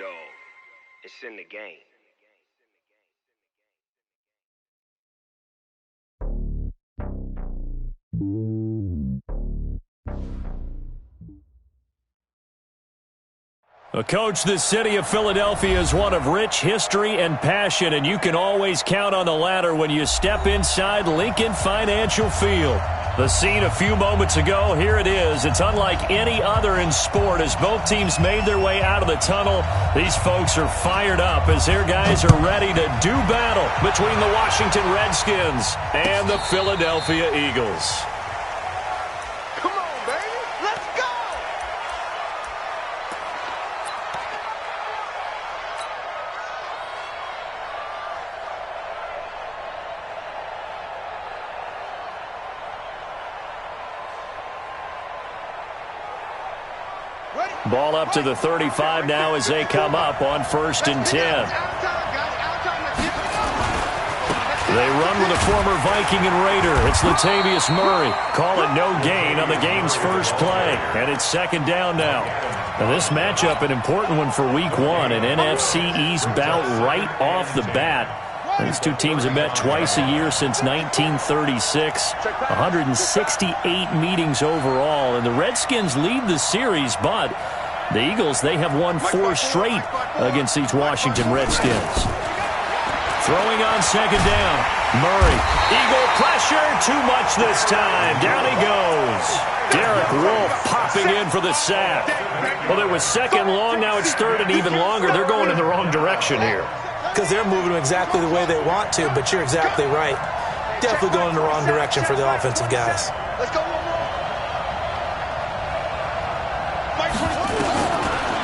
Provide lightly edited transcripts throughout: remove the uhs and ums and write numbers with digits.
go. It's in the game. Coach, the city of Philadelphia is one of rich history and passion, and you can always count on the latter when you step inside Lincoln Financial Field. The scene a few moments ago, here it is. It's unlike any other in sport as both teams made their way out of the tunnel. These folks are fired up as their guys are ready to do battle between the Washington Redskins and the Philadelphia Eagles. Come on, baby. Let's go! Ball up to the 35 now as they come up on 1st and 10. They run with a former Viking and Raider. It's Latavius Murray. Call it no gain on the game's first play. And it's 2nd down now. Now this matchup, an important one for Week 1. An NFC East bout right off the bat. These two teams have met twice a year since 1936. 168 meetings overall. And the Redskins lead the series, but the Eagles, they have won 4 straight against these Washington Redskins. Throwing on 2nd down. Murray. Eagle pressure. Too much this time. Down he goes. Derek Wolfe popping in for the sack. Well, it was 2nd long. Now it's 3rd and even longer. They're going in the wrong direction here. Because they're moving exactly the way they want to, but you're exactly right. Definitely going in the wrong direction for the offensive guys. Let's go one more.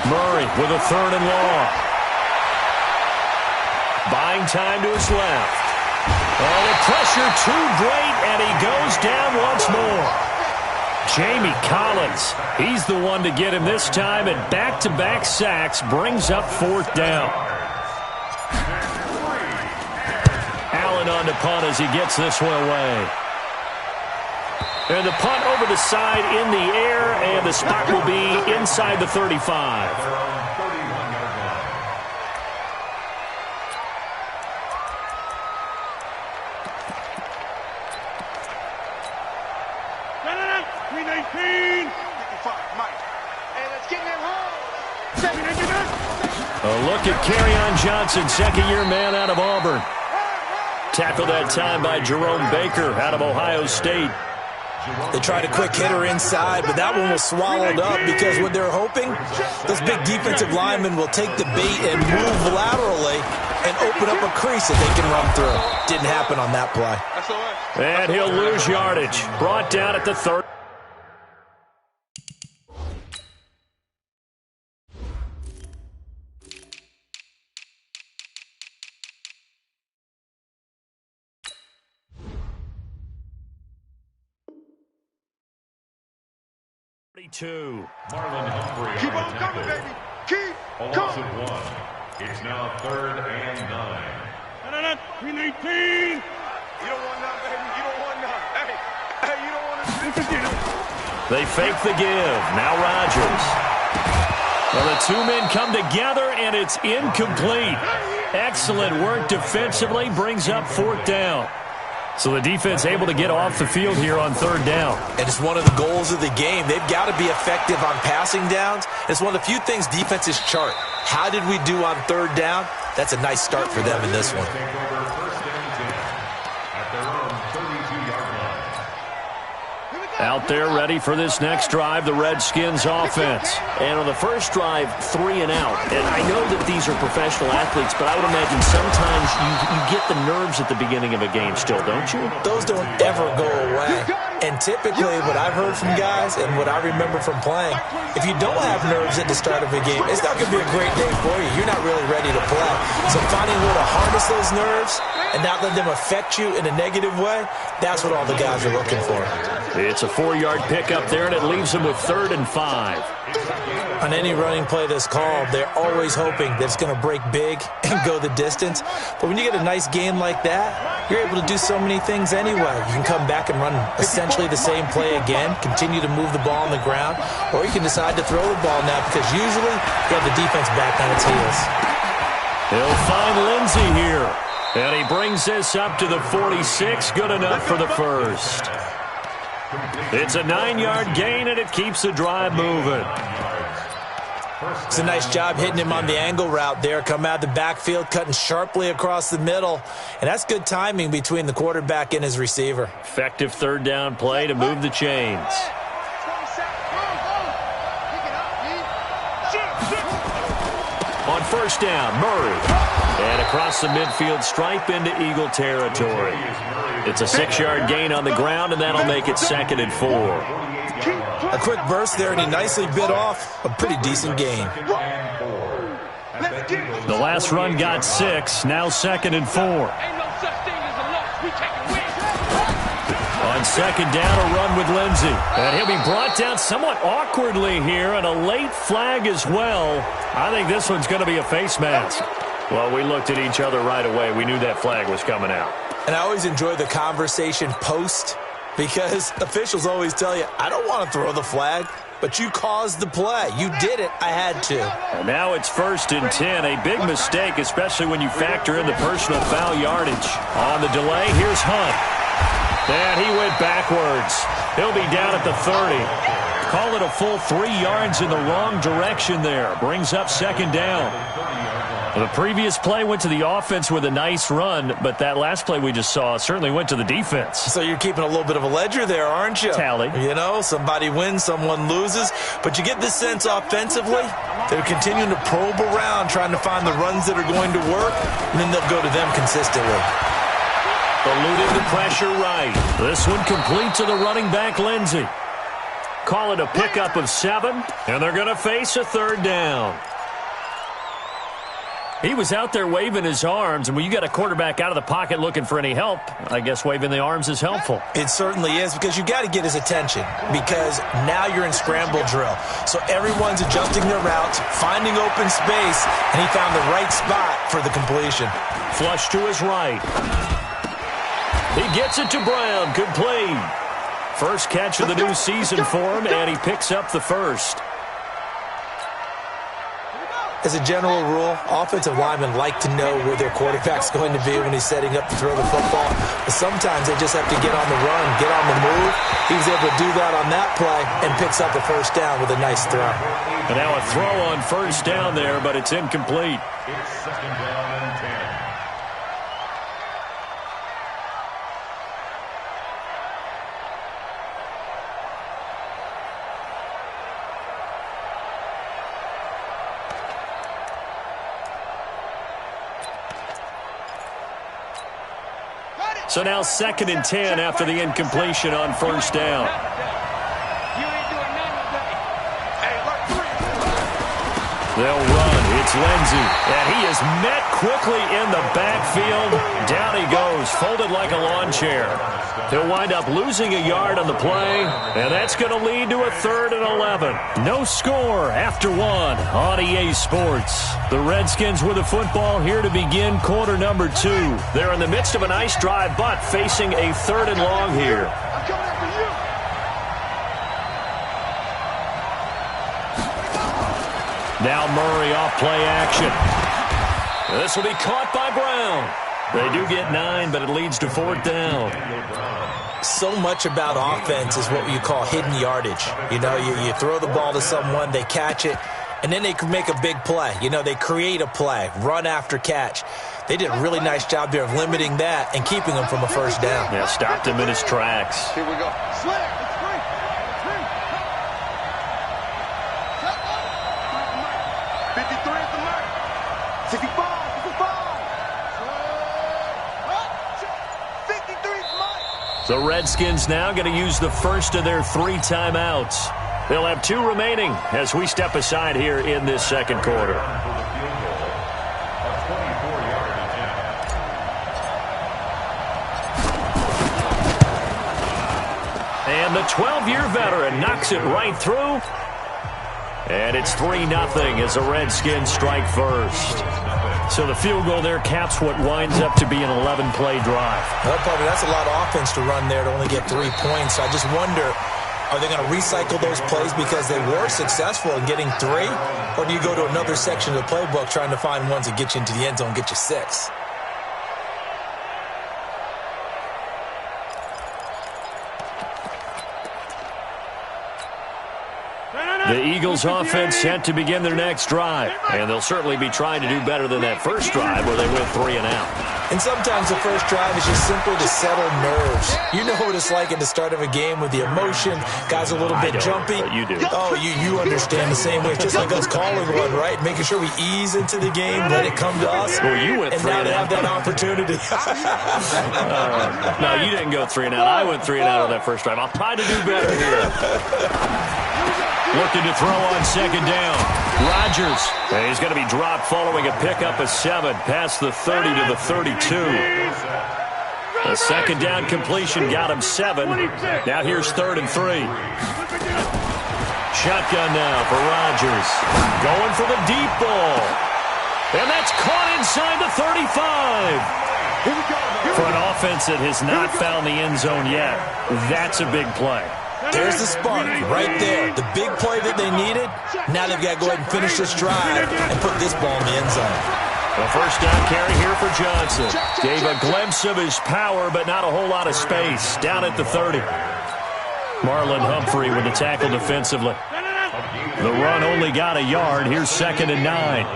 Murray with a 3rd and long. Buying time to his left. Oh, the pressure too great, and he goes down once more. Jamie Collins, he's the one to get him this time, and back-to-back sacks brings up 4th down. Allen on the punt as he gets this one away. And the punt over the side in the air, and the spot will be inside the 35. A look at Kerryon Johnson, 2nd-year man out of Auburn. Tackled that time by Jerome Baker out of Ohio State. They tried a quick hitter inside, but that one was swallowed up because what they're hoping, those big defensive linemen will take the bait and move laterally and open up a crease that they can run through. Didn't happen on that play. And he'll lose yardage. Brought down at the 30. Marlon Humphrey. Keep on coming, baby. Keep coming. It's now 3rd and 9. 319. You don't want none, baby. You don't want none. Hey, you don't want to. They fake the give. Now Rodgers. Well, the two men come together, and it's incomplete. Excellent work defensively. Brings up 4th down. So the defense able to get off the field here on 3rd down. And it's one of the goals of the game. They've got to be effective on passing downs. It's one of the few things defenses chart. How did we do on 3rd down? That's a nice start for them in this one. Out there ready for this next drive, the Redskins offense. And on the first drive, 3 and out. And I know that these are professional athletes, but I would imagine sometimes you get the nerves at the beginning of a game still, don't you? Those don't ever go away. And typically what I've heard from guys and what I remember from playing, if you don't have nerves at the start of a game, it's not going to be a great day for you. You're not really ready to play. So finding a way to harness those nerves and not let them affect you in a negative way, that's what all the guys are looking for. It's a 4-yard pickup there, and it leaves them with 3rd and 5. On any running play that's called, they're always hoping that it's going to break big and go the distance. But when you get a nice game like that, you're able to do so many things anyway. You can come back and run essentially the same play again, continue to move the ball on the ground, or you can decide to throw the ball now because usually you have the defense back on its heels. He'll find Lindsey here, and he brings this up to the 46, good enough for the first. It's a 9-yard gain, and it keeps the drive moving. It's a nice job hitting him on the angle route there. Come out of the backfield, cutting sharply across the middle. And that's good timing between the quarterback and his receiver. Effective 3rd down play to move the chains. On 1st down, Murray. And across the midfield stripe into Eagle territory. It's a 6-yard gain on the ground, and that'll make it 2nd and 4. A quick burst there, and he nicely bit off a pretty decent gain. The last run got 6, now 2nd and 4. On 2nd down, a run with Lindsey. And he'll be brought down somewhat awkwardly here, and a late flag as well. I think this one's going to be a face mask. Well, we looked at each other right away. We knew that flag was coming out. And I always enjoy the conversation post, because officials always tell you, I don't want to throw the flag, but you caused the play. You did it. I had to. And now it's 1st and 10. A big mistake, especially when you factor in the personal foul yardage. On the delay, here's Hunt. And he went backwards. He'll be down at the 30. Call it a full 3 yards in the wrong direction there. Brings up 2nd down. The previous play went to the offense with a nice run, but that last play we just saw certainly went to the defense. So you're keeping a little bit of a ledger there, aren't you? Tally. You know, somebody wins, someone loses. But you get this sense offensively, they're continuing to probe around, trying to find the runs that are going to work, and then they'll go to them consistently. Eluding the pressure right. This one complete to the running back, Lindsey. Call it a pickup of 7, and they're going to face a 3rd down. He was out there waving his arms, and when you got a quarterback out of the pocket looking for any help, I guess waving the arms is helpful. It certainly is, because you got to get his attention, because now you're in scramble drill. So everyone's adjusting their routes, finding open space, and he found the right spot for the completion. Flush to his right. He gets it to Brown. Good play. First catch of the new season for him, and he picks up the first. As a general rule, offensive linemen like to know where their quarterback's going to be when he's setting up to throw the football. But sometimes they just have to get on the run, get on the move. He was able to do that on that play and picks up the first down with a nice throw. And now a throw on 1st down there, but it's incomplete. It's 2nd down and 10. So now 2nd and 10 after the incompletion on 1st down. They'll run. It's Lindsey. And he is met quickly in the backfield. Down he goes, folded like a lawn chair. He'll wind up losing a yard on the play, and that's going to lead to a 3rd and 11. No score after 1 on EA Sports. The Redskins with the football here to begin quarter number 2. They're in the midst of a nice drive, but facing a 3rd and long here. Now Murray off play action. This will be caught by Brown. They do get 9, but it leads to 4th down. So much about offense is what you call hidden yardage. You know, you throw the ball to someone, they catch it, and then they can make a big play. You know, they create a play, run after catch. They did a really nice job there of limiting that and keeping him from a 1st down. Yeah, stopped him in his tracks. Here we go. Slick. 53 at the mark. 65. 53 is mine. The Redskins now going to use the first of their 3 timeouts. They'll have 2 remaining as we step aside here in this 2nd quarter. And the 12-year veteran knocks it right through. And it's 3-0 as the Redskins strike first. So the field goal there caps what winds up to be an 11-play drive. Well, probably that's a lot of offense to run there to only get 3 points. I just wonder, are they going to recycle those plays because they were successful in getting 3? Or do you go to another section of the playbook trying to find ones that get you into the end zone, get you 6? The Eagles offense set to begin their next drive. And they'll certainly be trying to do better than that first drive where they went 3 and out. And sometimes the first drive is just simply to settle nerves. You know what it's like at the start of a game with the emotion. Guys are a little bit jumpy. But you do. Oh, you understand the same way. It's just like us calling one, right? Making sure we ease into the game, let it come to us. Well, you went 3 and and now out. they have that opportunity. No, you didn't go 3 and out. I went 3 and out on that first drive. I'll try to do better here. Looking to throw on second down. Rodgers. And he's going to be dropped following a pickup of 7 past the 30 to the 32. A second down completion got him 7. Now here's 3rd and 3. Shotgun now for Rodgers. Going for the deep ball. And that's caught inside the 35. For an offense that has not found the end zone yet, that's a big play. There's the spark right there. The big play that they needed. Now they've got to go ahead and finish this drive and put this ball in the end zone. A first down carry here for Johnson. Gave a glimpse of his power, but not a whole lot of space. Down at the 30. Marlon Humphrey with the tackle defensively. The run only got a yard. Here's 2nd and 9.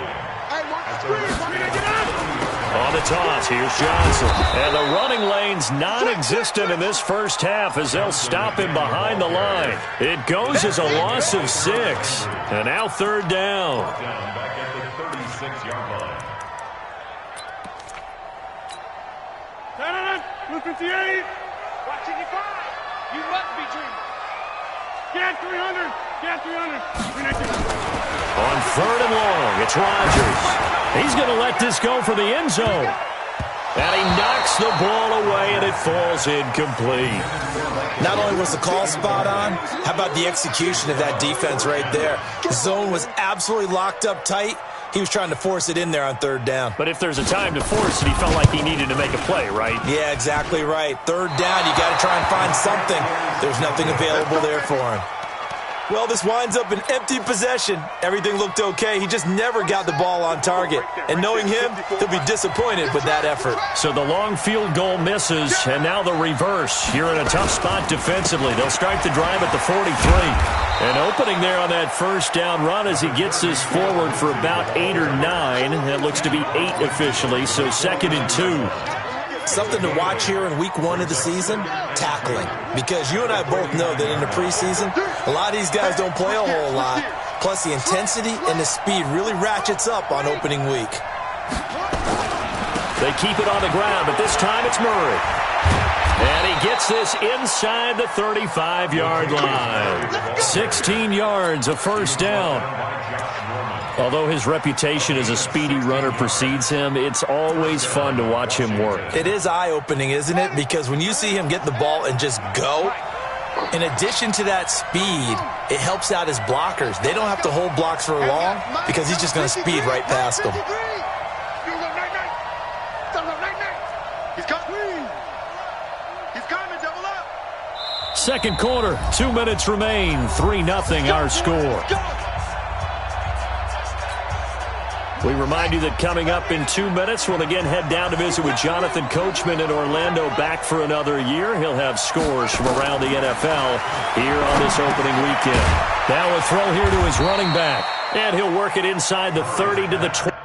On the toss, here's Johnson. And the running lane's non-existent in this first half as they'll stop him behind the line. It goes as a loss of 6. And now 3rd down. Back at the 36-yard line. 258. Watching you fly. You must be dreaming. Get 300. Get 300. On 3rd and long, it's Rodgers. He's going to let this go for the end zone. And he knocks the ball away, and it falls incomplete. Not only was the call spot on, how about the execution of that defense right there? The zone was absolutely locked up tight. He was trying to force it in there on 3rd down. But if there's a time to force it, he felt like he needed to make a play, right? Yeah, exactly right. 3rd down, you got to try and find something. There's nothing available there for him. Well, this winds up an empty possession. Everything looked okay. He just never got the ball on target. And knowing him, he'll be disappointed with that effort. So the long field goal misses, and now the reverse. You're in a tough spot defensively. They'll start the drive at the 43. And opening there on that first down run as he gets this forward for about 8 or 9. That looks to be 8 officially, so 2nd and 2. Something to watch here in week 1 of the season, tackling. Because you and I both know that in the preseason, a lot of these guys don't play a whole lot. Plus, the intensity and the speed really ratchets up on opening week. They keep it on the ground, but this time it's Murray. And he gets this inside the 35-yard line. 16 yards, a first down. Although his reputation as a speedy runner precedes him, it's always fun to watch him work. It is eye-opening, isn't it? Because when you see him get the ball and just go, in addition to that speed, it helps out his blockers. They don't have to hold blocks for long because he's just going to speed right past them. He's coming. He's coming. Double up. Second quarter, 2 minutes remain. 3-0 our score. We remind you that coming up in 2 minutes, we'll again head down to visit with Jonathan Coachman in Orlando, back for another year. He'll have scores from around the NFL here on this opening weekend. Now a throw here to his running back, and he'll work it inside the 30 to the 20.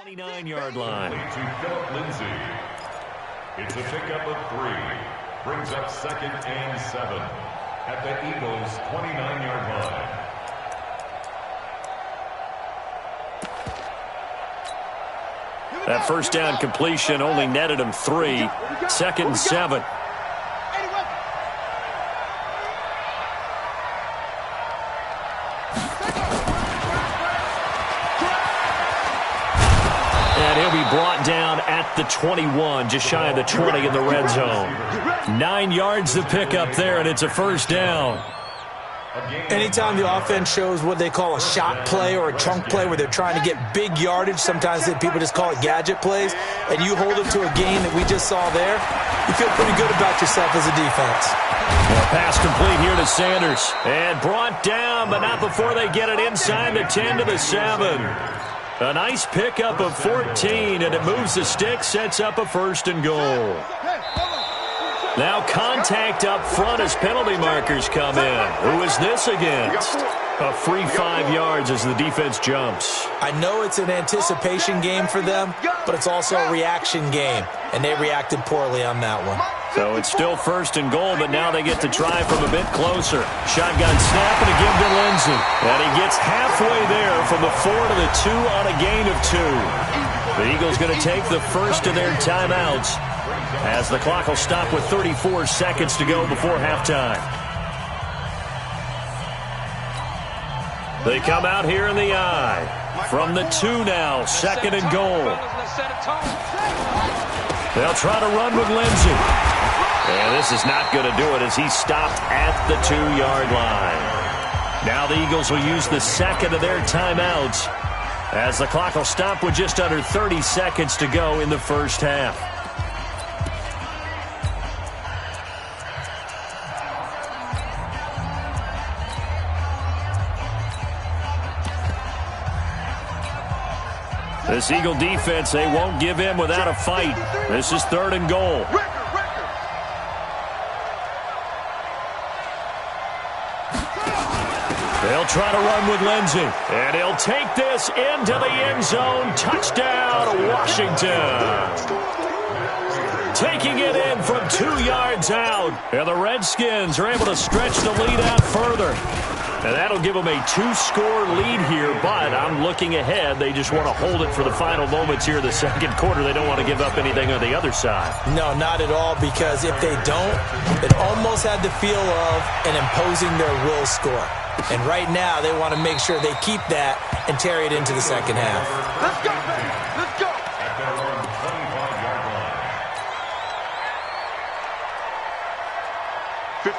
29-yard line. To Philip Lindsay. It's a pickup of 3. Brings up 2nd and 7 at the Eagles' 29-yard line. That first down completion only netted him 3. 2nd and 7. And he'll be brought down at the 21, just shy of the 20 in the red zone. 9 yards to pick up there, and it's a first down. Anytime the offense shows what they call a shot play or a chunk play where they're trying to get big yardage, sometimes people just call it gadget plays, and you hold it to a gain that we just saw there, you feel pretty good about yourself as a defense. Well, pass complete here to Sanders. And brought down, but not before they get it inside the 10 to the 7. A nice pickup of 14, and it moves the stick, sets up a 1st and goal. Now contact up front as penalty markers come in. Who is this against? A free 5 yards as the defense jumps. I know it's an anticipation game for them, but it's also a reaction game, and they reacted poorly on that one. So it's still 1st and goal, but now they get to try from a bit closer. Shotgun snap and a give to Lindsay. And he gets halfway there from the 4 to the 2 on a gain of 2. The Eagles going to take the first of their timeouts as the clock will stop with 34 seconds to go before halftime. They come out here in the I. From the 2 now, 2nd and goal. They'll try to run with Lindsay. And this is not going to do it as he's stopped at the 2-yard line. Now the Eagles will use the second of their timeouts as the clock will stop with just under 30 seconds to go in the first half. This Eagle defense, they won't give in without a fight. This is 3rd and goal. They'll try to run with Lindsay. And he'll take this into the end zone. Touchdown, Washington. Taking it in from 2 yards out. And the Redskins are able to stretch the lead out further. And that'll give them a 2-score lead here, but I'm looking ahead. They just want to hold it for the final moments here in the second quarter. They don't want to give up anything on the other side. No, not at all, because if they don't, it almost had the feel of an imposing their will score. And right now, they want to make sure they keep that and carry it into the second half. Let's go, baby. Let's go. At their own 25-yard line.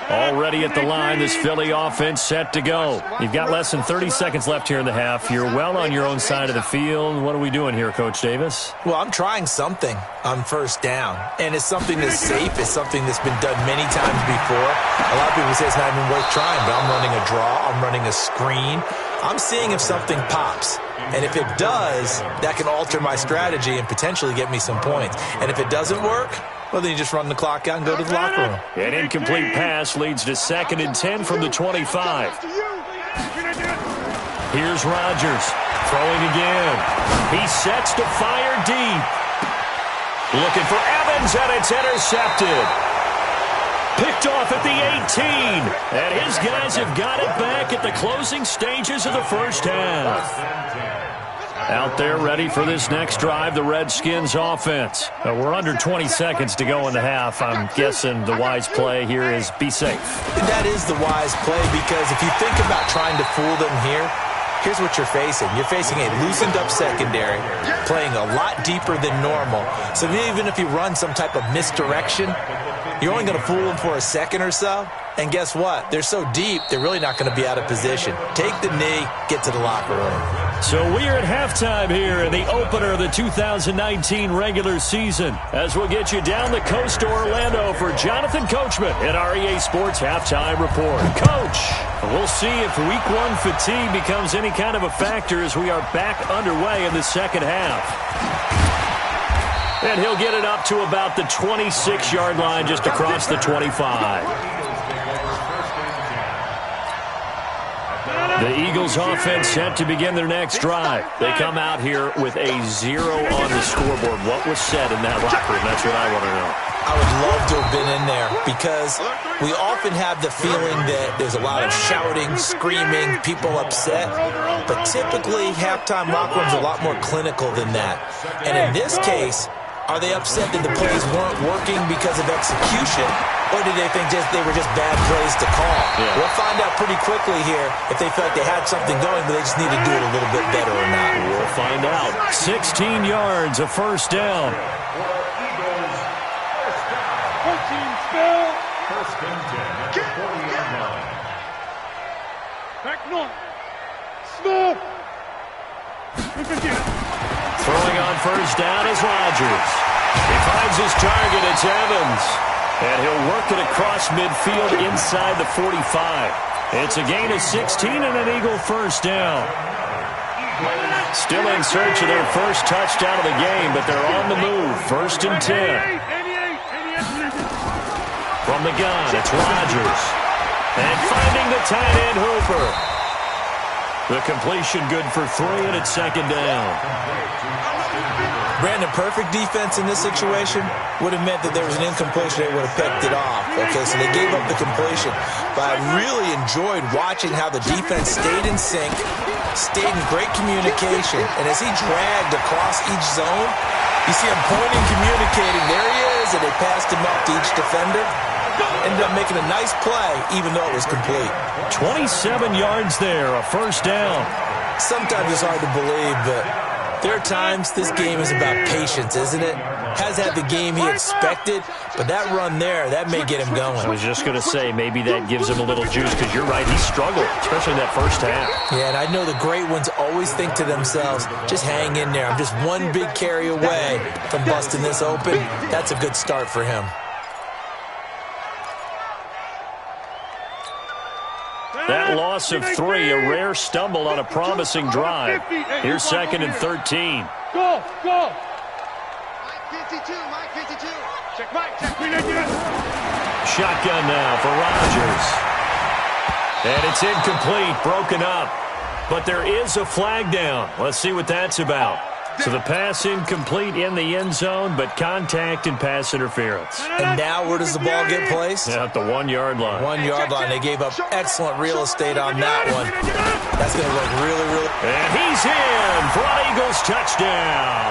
Already at the line, this Philly offense set to go. You've got less than 30 seconds left here in the half. You're well on your own side of the field. What are we doing here, Coach Davis? Well, I'm trying something on first down, and it's something that's safe. It's something that's been done many times before. A lot of people say it's not even worth trying, but I'm running a draw. I'm running a screen. I'm seeing if something pops. And if it does, that can alter my strategy and potentially get me some points. And if it doesn't work, well, then you just run the clock out and go to the locker room. An incomplete pass leads to 2nd and 10 from the 25. Here's Rodgers throwing again. He sets to fire deep. Looking for Evans, and it's intercepted. Picked off at the 18. And his guys have got it back at the closing stages of the first half. Out there ready for this next drive, the Redskins offense. We're under 20 seconds to go in the half. I'm guessing the wise play here is be safe. That is the wise play, because if you think about trying to fool them here, here's what you're facing. You're facing a loosened up secondary, playing a lot deeper than normal. So even if you run some type of misdirection, you're only going to fool them for a second or so. And guess what? They're so deep, they're really not going to be out of position. Take the knee, get to the locker room. So we are at halftime here in the opener of the 2019 regular season, as we'll get you down the coast to Orlando for Jonathan Coachman at our EA Sports Halftime Report. Coach, we'll see if Week 1 fatigue becomes any kind of a factor as we are back underway in the second half. And he'll get it up to about the 26-yard line just across the 25. The Eagles offense set to begin their next drive. They come out here with a 0 on the scoreboard. What was said in that locker room? That's what I want to know. I would love to have been in there because we often have the feeling that there's a lot of shouting, screaming, people upset. But typically, halftime locker rooms are a lot more clinical than that. And in this case, are they upset that the plays weren't working because of execution? Or did they think they were just bad plays to call? Yeah. We'll find out pretty quickly here if they felt like they had something going, but they just need to do it a little bit better or not. We'll find out. 16 yards, a first down. First and 10 at the 40-yard line. Back north. Small. Throwing on first down is Rodgers. He finds his target. It's Evans. And he'll work it across midfield inside the 45. It's a gain of 16 and an Eagle first down. Still in search of their first touchdown of the game, but they're on the move. First and 10. From the gun, it's Rodgers. And finding the tight end, Hooper. The completion good for 3, and it's second down. Brandon, perfect defense in this situation would have meant that there was an incompletion. They would have picked it off. Okay, so they gave up the completion. But I really enjoyed watching how the defense stayed in sync, stayed in great communication. And as he dragged across each zone, you see him pointing, communicating. There he is, and they passed him up to each defender. Ended up making a nice play, even though it was complete. 27 yards there, a first down. Sometimes it's hard to believe, but there are times this game is about patience, isn't it? Has had the game he expected, but that run there, that may get him going. I was just going to say, maybe that gives him a little juice, because you're right, he struggled, especially in that first half. Yeah, and I know the great ones always think to themselves, just hang in there. I'm just one big carry away from busting this open. That's a good start for him. That loss of 3, a rare stumble on a promising drive. Here's second and 13. Go! Mike 52, Mike 52. Check Mike, check. Shotgun now for Rodgers. And it's incomplete, broken up. But there is a flag down. Let's see what that's about. So the pass incomplete in the end zone, but contact and pass interference. And now where does the ball get placed? Yeah, at the 1 yard line. 1 yard line. They gave up excellent real estate on that one. That's going to look really... And he's in for an Eagles touchdown.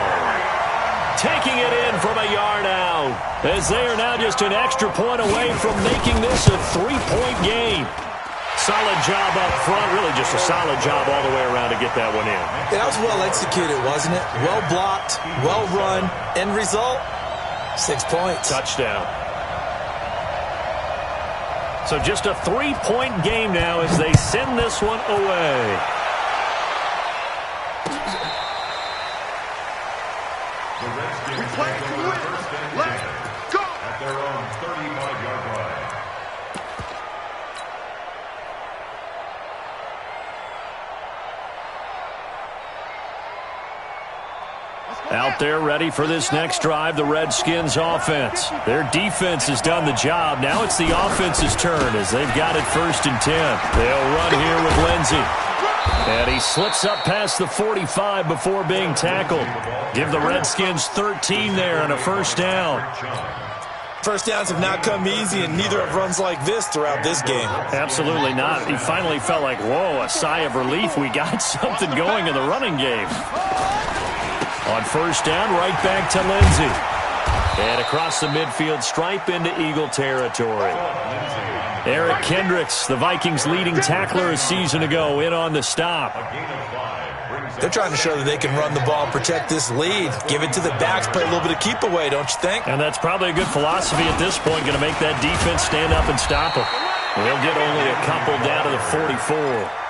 Taking it in from a yard out, as they are now just an extra point away from making this a 3-point game. Solid job up front, really just a solid job all the way around to get that one in. That was well executed, wasn't it? Well blocked, well run. End result, 6 points. Touchdown. So just a 3-point game now as they send this one away. The Redskins take over first and 10 at their own 35-yard line. Out there ready for this next drive, the Redskins offense. Their defense has done the job. Now it's the offense's turn as they've got it first and 10. They'll run here with Lindsey. And he slips up past the 45 before being tackled. Give the Redskins 13 there and a first down. First downs have not come easy, and neither have runs like this throughout this game. Absolutely not. He finally felt like, whoa, a sigh of relief. We got something going in the running game. On first down, right back to Lindsey. And across the midfield stripe into Eagle territory. Eric Kendricks, the Vikings' leading tackler a season ago, in on the stop. They're trying to show that they can run the ball, protect this lead. Give it to the backs, play a little bit of keep away, don't you think? And that's probably a good philosophy at this point, going to make that defense stand up and stop them. They'll get only a couple down to the 44.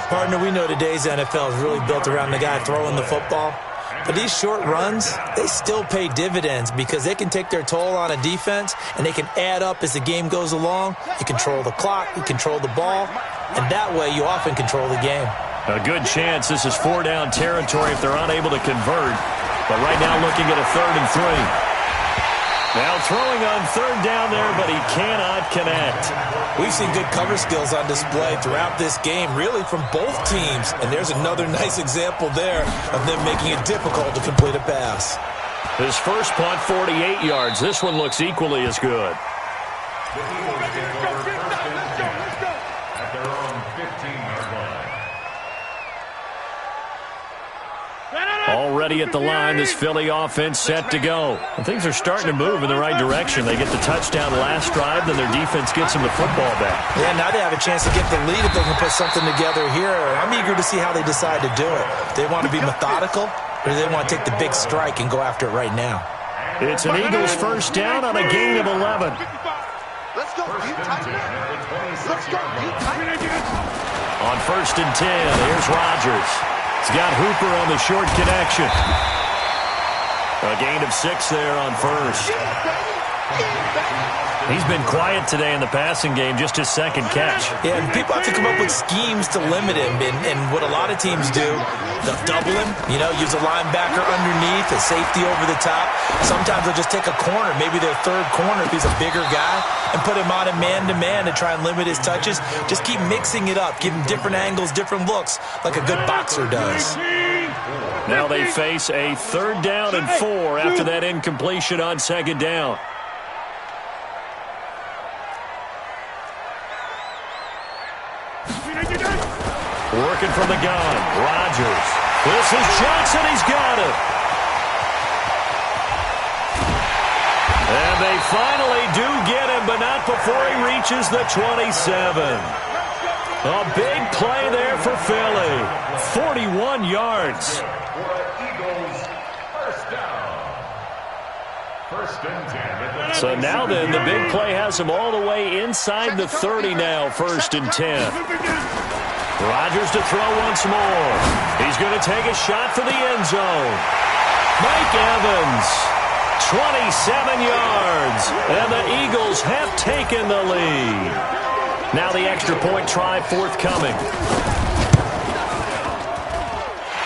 Partner, we know today's NFL is really built around the guy throwing the football. But these short runs, they still pay dividends because they can take their toll on a defense and they can add up as the game goes along. You control the clock, you control the ball, and that way you often control the game. A good chance this is 4-down territory if they're unable to convert. But right now looking at a 3rd and 3. Now throwing on third down there, but he cannot connect. We've seen good cover skills on display throughout this game, really from both teams. And there's another nice example there of them making it difficult to complete a pass. His first punt, 48 yards. This one looks equally as good. The Eagles take over first and 10 at their own 15-yard line. Already at the line, this Philly offense set to go. And things are starting to move in the right direction. They get the touchdown last drive, then their defense gets them the football back. Yeah, now they have a chance to get the lead if they can put something together here. I'm eager to see how they decide to do it. Do they want to be methodical, or do they want to take the big strike and go after it right now? It's an Eagles first down on a gain of 11. Let's go. Let's go. On first and 10, here's Rodgers. He's got Hooper on the short connection. A gain of 6 there on first. He's been quiet today in the passing game, just his second catch. Yeah, and people have to come up with schemes to limit him. And what a lot of teams do, they'll double him, use a linebacker underneath, a safety over the top. Sometimes they'll just take a corner, maybe their third corner if he's a bigger guy, and put him on a man-to-man to try and limit his touches. Just keep mixing it up, give him different angles, different looks, like a good boxer does. Now they face a third down and 4 after that incompletion on second down. Working from the gun, Rodgers. This is Johnson, he's got it. And they finally do get him, but not before he reaches the 27. A big play there for Philly. 41 yards. So now then, the big play has him all the way inside the 30 now, first and 10. Rodgers to throw once more. He's going to take a shot for the end zone. Mike Evans, 27 yards, and the Eagles have taken the lead. Now the extra point try forthcoming.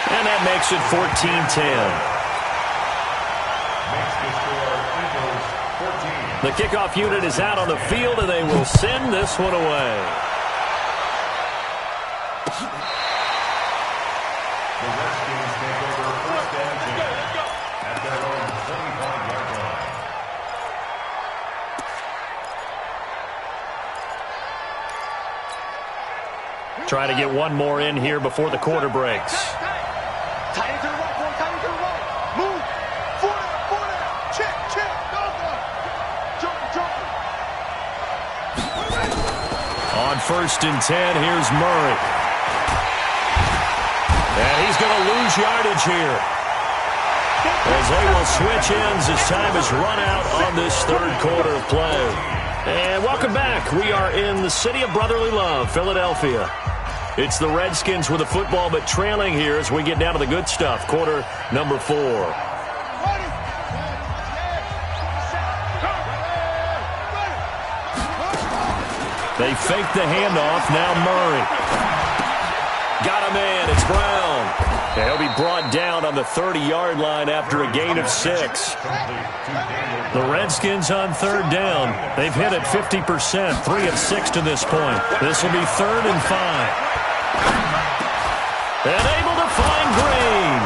And that makes it 14-10. The kickoff unit is out on the field, and they will send this one away. The Redskins take over first and 10 at their own 25-yard line. Try to get one more in here before the quarter breaks. On first and 10, here's Murray. And he's going to lose yardage here, as they will switch ends as time has run out on this third quarter of play. And welcome back. We are in the city of brotherly love, Philadelphia. It's the Redskins with the football, but trailing here as we get down to the good stuff. Quarter number 4. They fake the handoff. Now Murray. Got a man. It's Brown. And he'll be brought down on the 30-yard line after a gain of 6. The Redskins on third down. They've hit it 50%, 3 of 6 to this point. This will be 3rd and 5. And able to find Green.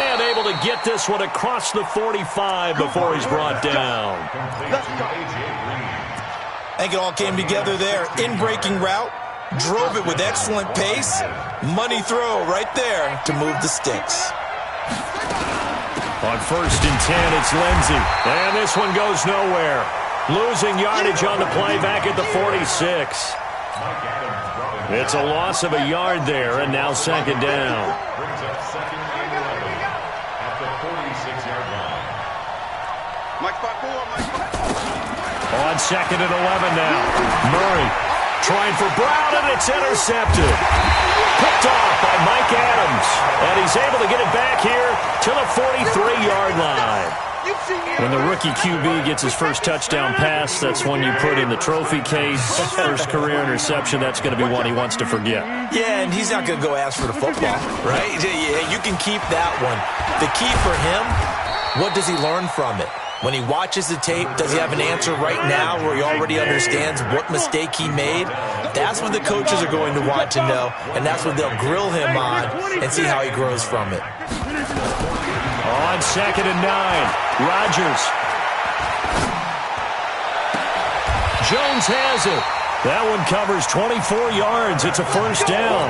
And able to get this one across the 45 before he's brought down. I think it all came together there. In-breaking route, drove it with excellent pace. Money throw right there to move the sticks. On first and 10, it's Lindsey. And this one goes nowhere. Losing yardage on the play back at the 46. It's a loss of a yard there, and now second down. Brings up second and 11 at the 46-yard line. On second and 11 now. Murray trying for Brown, and it's intercepted. Picked off by Mike Adams. And he's able to get it back here to the 43-yard line. When the rookie QB gets his first touchdown pass, that's one you put in the trophy case. First career interception, that's going to be one he wants to forget. Yeah, and he's not going to go ask for the football, right? Yeah, you can keep that one. The key for him, what does he learn from it? When he watches the tape, does he have an answer right now where he already understands what mistake he made? That's what the coaches are going to want to know, and that's what they'll grill him on and see how he grows from it. On 2nd and 9, Rodgers. Jones has it. That one covers 24 yards. It's a first down.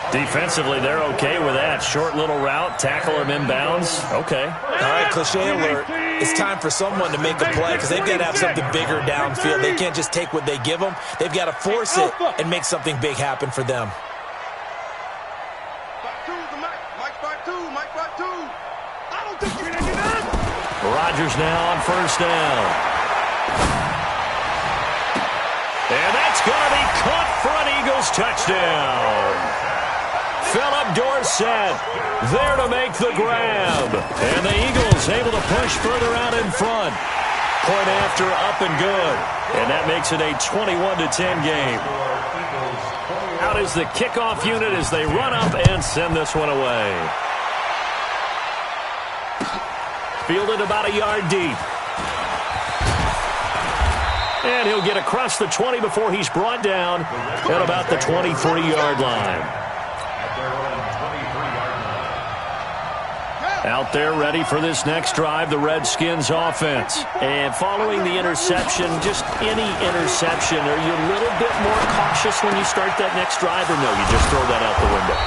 Defensively, they're okay with that. Short little route, tackle him inbounds. Okay. All right, cliche alert. It's time for someone to make a play because they've got to have something bigger downfield. They can't just take what they give them. They've got to force it and make something big happen for them. Rodgers now on first down. And that's going to be caught for an Eagles touchdown. Philip Dorsett there to make the grab. And the Eagles able to push further out in front. Point after, up and good. And that makes it a 21-10 game. Out is the kickoff unit as they run up and send this one away. Fielded about a yard deep. And he'll get across the 20 before he's brought down at about the 23-yard line. Out there ready for this next drive, the Redskins offense. And following the interception, just any interception, are you a little bit more cautious when you start that next drive, or no, you just throw that out the window?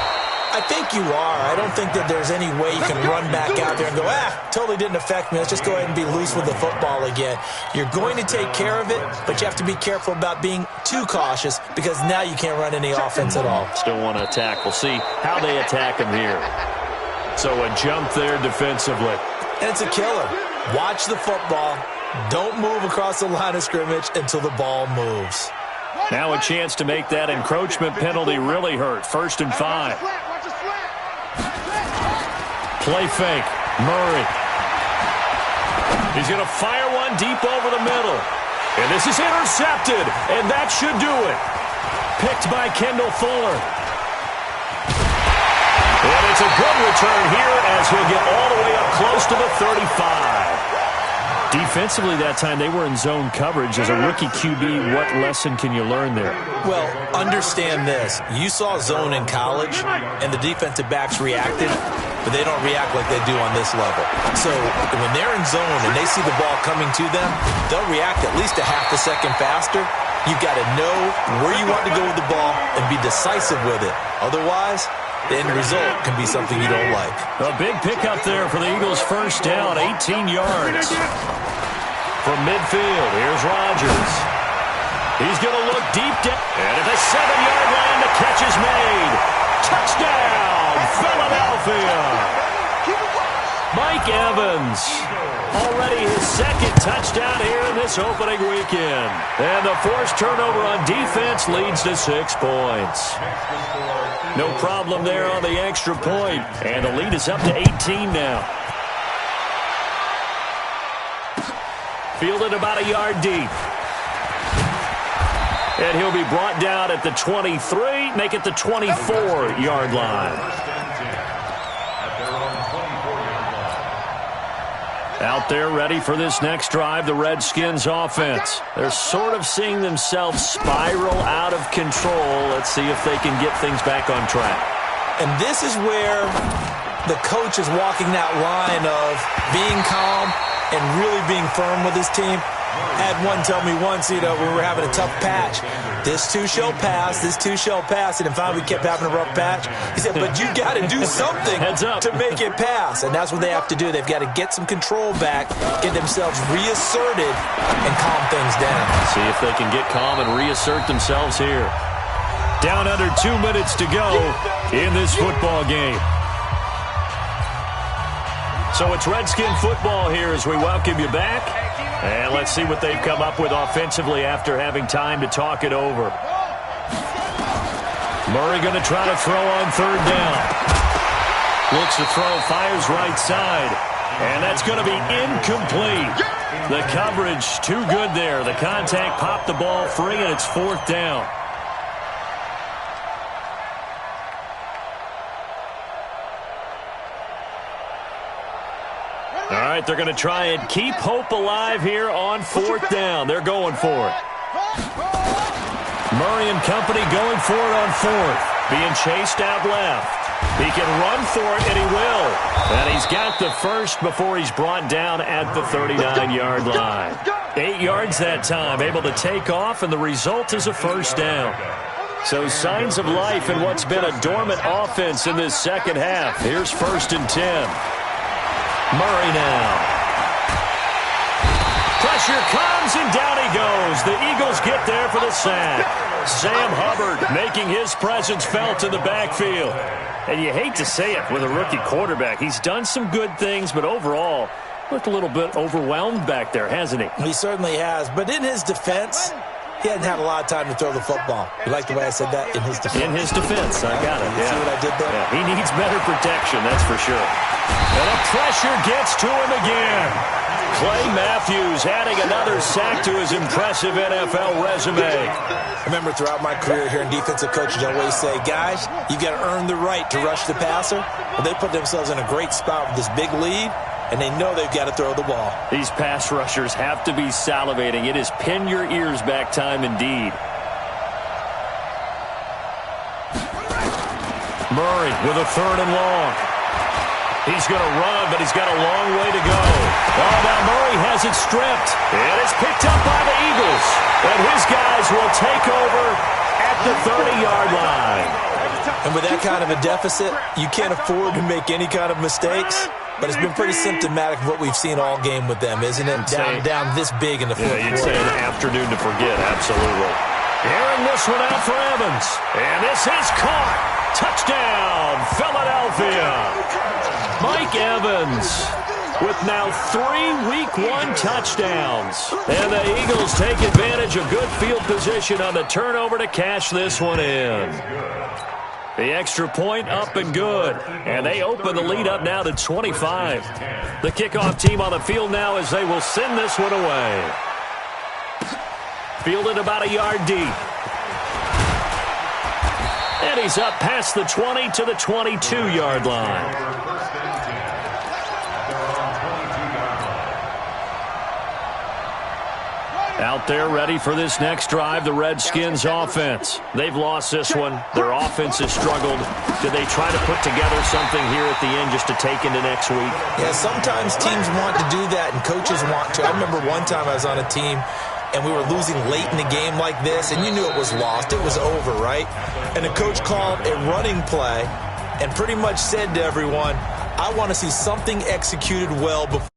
I think you are. I don't think that there's any way you can run back out there and go, totally didn't affect me. Let's just go ahead and be loose with the football again. You're going to take care of it, but you have to be careful about being too cautious because now you can't run any offense at all. Still want to attack. We'll see how they attack him here. So a jump there defensively. And it's a killer. Watch the football. Don't move across the line of scrimmage until the ball moves. Now a chance to make that encroachment penalty really hurt. 1st and 5. Play fake. Murray. He's going to fire one deep over the middle. And this is intercepted. And that should do it. Picked by Kendall Fuller. And it's a good return here as he'll get all the way up close to the 35. Defensively that time, they were in zone coverage. As a rookie QB, what lesson can you learn there? Well, understand this. You saw zone in college, and the defensive backs reacted, but they don't react like they do on this level. So when they're in zone and they see the ball coming to them, they'll react at least a half a second faster. You've got to know where you want to go with the ball and be decisive with it. Otherwise, the end result can be something you don't like. A big pickup there for the Eagles' first down, 18 yards. From midfield, here's Rodgers. He's going to look deep down. And at the 7-yard line, the catch is made. Touchdown, Philadelphia. Mike Evans. Already his second touchdown here in this opening weekend. And the forced turnover on defense leads to 6 points. No problem there on the extra point. And the lead is up to 18 now. Fielded about a yard deep. And he'll be brought down at the 23, make it the 24-yard line. Out there ready for this next drive, the Redskins offense. They're sort of seeing themselves spiral out of control. Let's see if they can get things back on track. And this is where the coach is walking that line of being calm and really being firm with his team. Had one tell me once, when we were having a tough patch, this too shall pass, this too shall pass. And finally we kept having a rough patch. He said, but you got to do something to make it pass. And that's what they have to do. They've got to get some control back, get themselves reasserted, and calm things down. See if they can get calm and reassert themselves here. Down under 2 minutes to go in this football game. So it's Redskin football here as we welcome you back. And let's see what they've come up with offensively after having time to talk it over. Murray going to try to throw on 3rd down. Looks to throw, fires right side. And that's going to be incomplete. The coverage too good there. The contact popped the ball free, and it's 4th down. All right, right, they're going to try and keep hope alive here on 4th down. They're going for it. Murray and company going for it on 4th. Being chased out left. He can run for it, and he will. And he's got the first before he's brought down at the 39-yard line. 8 yards that time, able to take off, and the result is a first down. So signs of life in what's been a dormant offense in this second half. Here's 1st and 10. Murray now. Pressure comes, and down he goes. The Eagles get there for the sack. Sam Hubbard making his presence felt in the backfield. And you hate to say it with a rookie quarterback. He's done some good things, but overall, looked a little bit overwhelmed back there, hasn't he? He certainly has. But in his defense, he hadn't had a lot of time to throw the football. You like the way I said that? In his defense. In his defense. I got it. You see what I did there? Yeah, he needs better protection, that's for sure. And the pressure gets to him again. Clay Matthews adding another sack to his impressive NFL resume. I remember throughout my career here in defensive coaching, I always say, guys, you've got to earn the right to rush the passer. Well, they put themselves in a great spot with this big lead, and they know they've got to throw the ball. These pass rushers have to be salivating. It is pin your ears back time indeed. Murray with a 3rd and long. He's going to run, but he's got a long way to go. Oh, now Murray has it stripped. And it's picked up by the Eagles. And his guys will take over at the 30-yard line. And with that kind of a deficit, you can't afford to make any kind of mistakes. But it's been pretty symptomatic of what we've seen all game with them, isn't it? Down this big in the fourth quarter. You'd say an afternoon to forget, absolutely. Airing this one out for Evans. And this is caught. Touchdown, Philadelphia. Mike Evans with now 3 Week 1 touchdowns. And the Eagles take advantage of good field position on the turnover to cash this one in. The extra point up and good. And they open the lead up now to 25. The kickoff team on the field now as they will send this one away. Fielded about a yard deep. And he's up past the 20 to the 22-yard line. Out there ready for this next drive, the Redskins offense. They've lost this one. Their offense has struggled. Did they try to put together something here at the end just to take into next week? Yeah, sometimes teams want to do that and coaches want to. I remember one time I was on a team and we were losing late in the game like this, and you knew it was lost. It was over, right? And the coach called a running play and pretty much said to everyone, I want to see something executed well before